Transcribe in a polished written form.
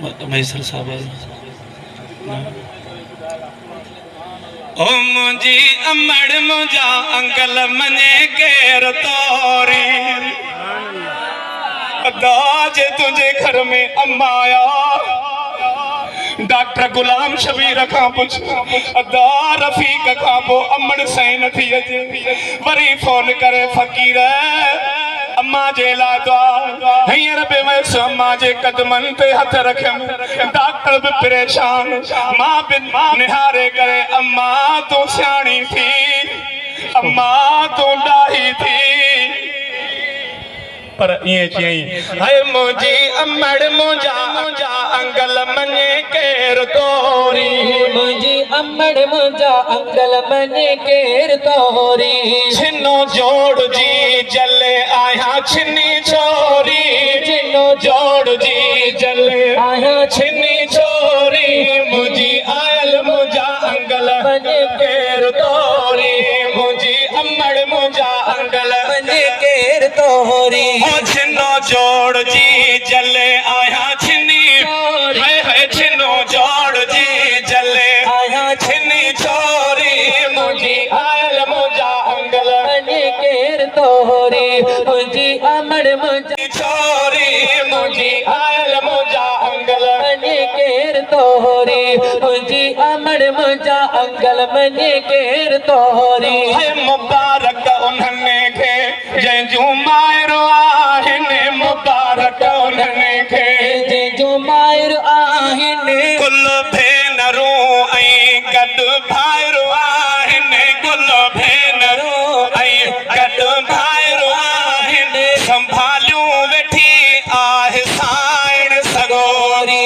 मैसर साहब ओ मुझी अमड़ मुझा अंकल मने केर तोरी दाज तुझे घर में अम्माया डॉक्टर गुलाम शबीर खां पुछ अदा रफीक खां पो अमड़ सही न थी अचे वरी फोन करे फ़कीर अम्मा जे लादवा हींअर पे वयसि अम्मा जे कदमनि ते हथ रखियमि डॉक्टर भी परेशान मां भी निहारे करे अम्मा तूं सियाणी थी अम्मा तूं ॾाही थी पर ये चई हाय मुझी अमड़ मुझा अंगल मने केर तोरी मुझी अमड़ मुझा अंगल मने केर तोरी छिनो जोड़ जी जले आया छिनी छोरी छिनो जोड़ जी जले आया छिनी छोरी मुझी आयल मुझा अंगल मने केर तोरी मुझी अमड़ मुझा अंगल मने केर तोरी छिनो जोड़ जी जले आया छिनी है छिनो जोड़ जी जले आया छिनी छोरी मुझी आयल मुझा अंगल मने केर तोरी मुझी अमड़ मुझा छोरी मुझी आयल मुझा अंगल मने केर तोरी मुझी अमड़ मुझा अंगल मने केर तोरी है मुबारक उन्हने के जंहिंजूं मायरो आहिनि मुबारक उन्हने के जंहिंजूं मायर आहिनि कुल भेनरूं ऐं गॾु भाइरूं आहिनि कुल भेनरूं ऐं गॾु भाइरूं आहिनि संभालियूं वेठी आहे साइण सगोरी